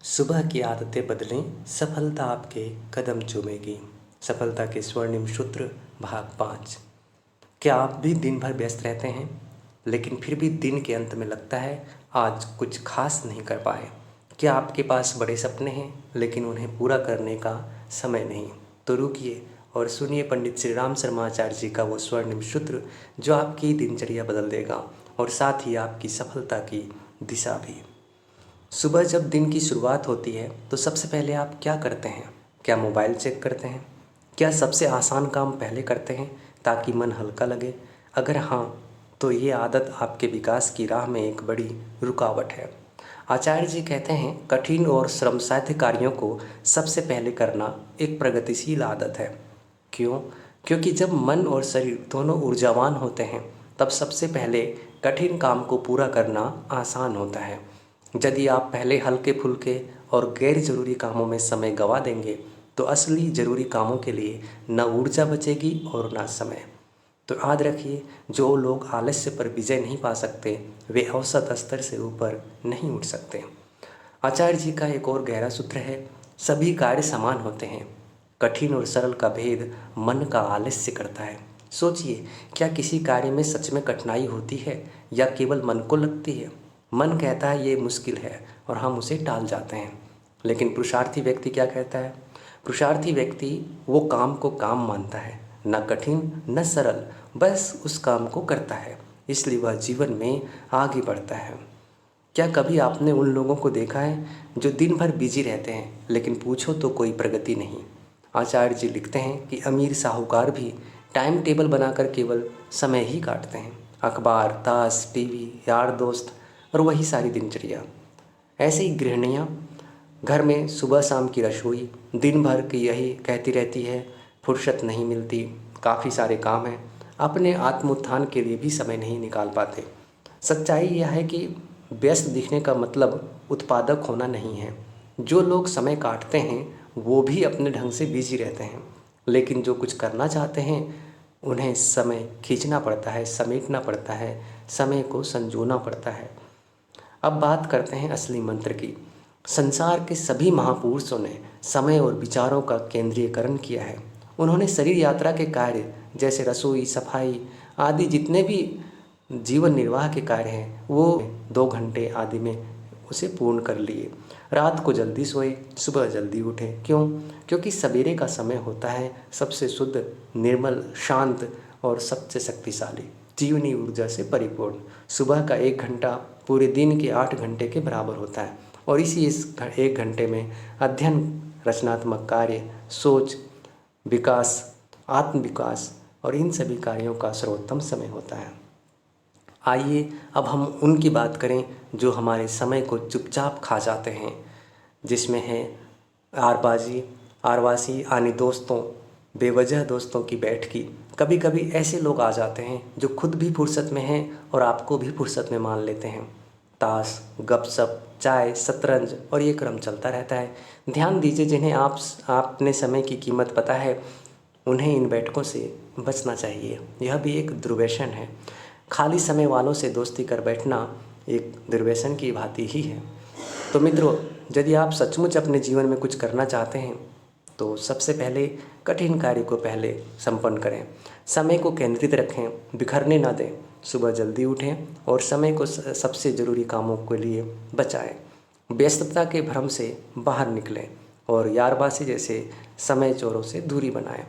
सुबह की आदतें बदलें, सफलता आपके कदम चूमेगी। सफलता के स्वर्णिम सूत्र भाग 5। क्या आप भी दिन भर व्यस्त रहते हैं, लेकिन फिर भी दिन के अंत में लगता है आज कुछ खास नहीं कर पाए? क्या आपके पास बड़े सपने हैं, लेकिन उन्हें पूरा करने का समय नहीं? तो रुकिए और सुनिए पंडित श्री राम शर्माचार्य जी का वो स्वर्णिम सूत्र जो आपकी दिनचर्या बदल देगा और साथ ही आपकी सफलता की दिशा भी। सुबह जब दिन की शुरुआत होती है तो सबसे पहले आप क्या करते हैं? क्या मोबाइल चेक करते हैं? क्या सबसे आसान काम पहले करते हैं ताकि मन हल्का लगे? अगर हाँ, तो ये आदत आपके विकास की राह में एक बड़ी रुकावट है। आचार्य जी कहते हैं, कठिन और श्रमसाध्य कार्यों को सबसे पहले करना एक प्रगतिशील आदत है। क्यों? क्योंकि जब मन और शरीर दोनों ऊर्जावान होते हैं तब सबसे पहले कठिन काम को पूरा करना आसान होता है। यदि आप पहले हल्के फुल्के और गैर ज़रूरी कामों में समय गंवा देंगे तो असली ज़रूरी कामों के लिए न ऊर्जा बचेगी और न समय। तो याद रखिए, जो लोग आलस्य पर विजय नहीं पा सकते वे औसत स्तर से ऊपर नहीं उठ सकते। आचार्य जी का एक और गहरा सूत्र है, सभी कार्य समान होते हैं। कठिन और सरल का भेद मन का आलस्य करता है। सोचिए, क्या किसी कार्य में सच में कठिनाई होती है या केवल मन को लगती है? मन कहता है ये मुश्किल है और हम उसे टाल जाते हैं। लेकिन पुरुषार्थी व्यक्ति क्या कहता है? पुरुषार्थी व्यक्ति वो काम को काम मानता है, न कठिन न सरल, बस उस काम को करता है, इसलिए वह जीवन में आगे बढ़ता है। क्या कभी आपने उन लोगों को देखा है जो दिन भर बिजी रहते हैं लेकिन पूछो तो कोई प्रगति नहीं? आचार्य जी लिखते हैं कि अमीर साहूकार भी टाइम टेबल बनाकर केवल समय ही काटते हैं। अखबार, ताश, टीवी, यार दोस्त और वही सारी दिनचर्या। ऐसे ही गृहिणियाँ घर में सुबह शाम की रसोई, दिन भर की यही कहती रहती है, फुर्सत नहीं मिलती, काफ़ी सारे काम हैं, अपने आत्मोत्थान के लिए भी समय नहीं निकाल पाते। सच्चाई यह है कि व्यस्त दिखने का मतलब उत्पादक होना नहीं है। जो लोग समय काटते हैं वो भी अपने ढंग से बिजी रहते हैं, लेकिन जो कुछ करना चाहते हैं उन्हें समय खींचना पड़ता है, समेटना पड़ता है, समय को संजोना पड़ता है। अब बात करते हैं असली मंत्र की। संसार के सभी महापुरुषों ने समय और विचारों का केंद्रीयकरण किया है। उन्होंने शरीर यात्रा के कार्य जैसे रसोई, सफाई आदि जितने भी जीवन निर्वाह के कार्य हैं वो 2 घंटे आदि में उसे पूर्ण कर लिए। रात को जल्दी सोए, सुबह जल्दी उठे। क्यों? क्योंकि सवेरे का समय होता है सबसे शुद्ध, निर्मल, शांत और सबसे शक्तिशाली, जीवनी ऊर्जा से परिपूर्ण। सुबह का 1 घंटा पूरे दिन के 8 घंटे के बराबर होता है और इस 1 घंटे में अध्ययन, रचनात्मक कार्य, सोच, विकास, आत्मविकास और इन सभी कार्यों का सर्वोत्तम समय होता है। आइए अब हम उनकी बात करें जो हमारे समय को चुपचाप खा जाते हैं, जिसमें है आरबाजी, आरवासी, आनी दोस्तों, बेवजह दोस्तों की बैठकी। कभी कभी ऐसे लोग आ जाते हैं जो खुद भी फुर्सत में हैं और आपको भी फुर्सत में मान लेते हैं। ताश, गपशप, चाय, शतरंज और ये क्रम चलता रहता है। ध्यान दीजिए, जिन्हें आपने समय की कीमत पता है उन्हें इन बैठकों से बचना चाहिए। यह भी एक दुर्व्यसन है। खाली समय वालों से दोस्ती कर बैठना एक दुर्व्यसन की भांति ही है। तो मित्रों, यदि आप सचमुच अपने जीवन में कुछ करना चाहते हैं तो सबसे पहले कठिन कार्य को पहले संपन्न करें। समय को केंद्रित रखें, बिखरने ना दें। सुबह जल्दी उठें और समय को सबसे ज़रूरी कामों के लिए बचाएं। व्यस्तता के भ्रम से बाहर निकलें और यारबासी जैसे समय चोरों से दूरी बनाएं।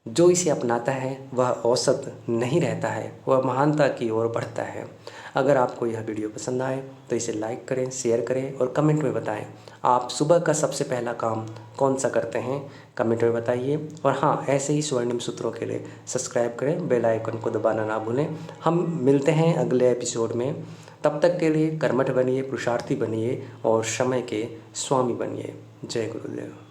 जो इसे अपनाता है वह औसत नहीं रहता है, वह महानता की ओर बढ़ता है। अगर आपको यह वीडियो पसंद आए तो इसे लाइक करें, शेयर करें और कमेंट में बताएं आप सुबह का सबसे पहला काम कौन सा करते हैं, कमेंट में बताइए। और हाँ, ऐसे ही स्वर्णिम सूत्रों के लिए सब्सक्राइब करें, बेल आइकन को दबाना ना भूलें। हम मिलते हैं अगले एपिसोड में। तब तक के लिए कर्मठ बनिए, पुरुषार्थी बनिए और समय के स्वामी बनिए। जय गुरुदेव।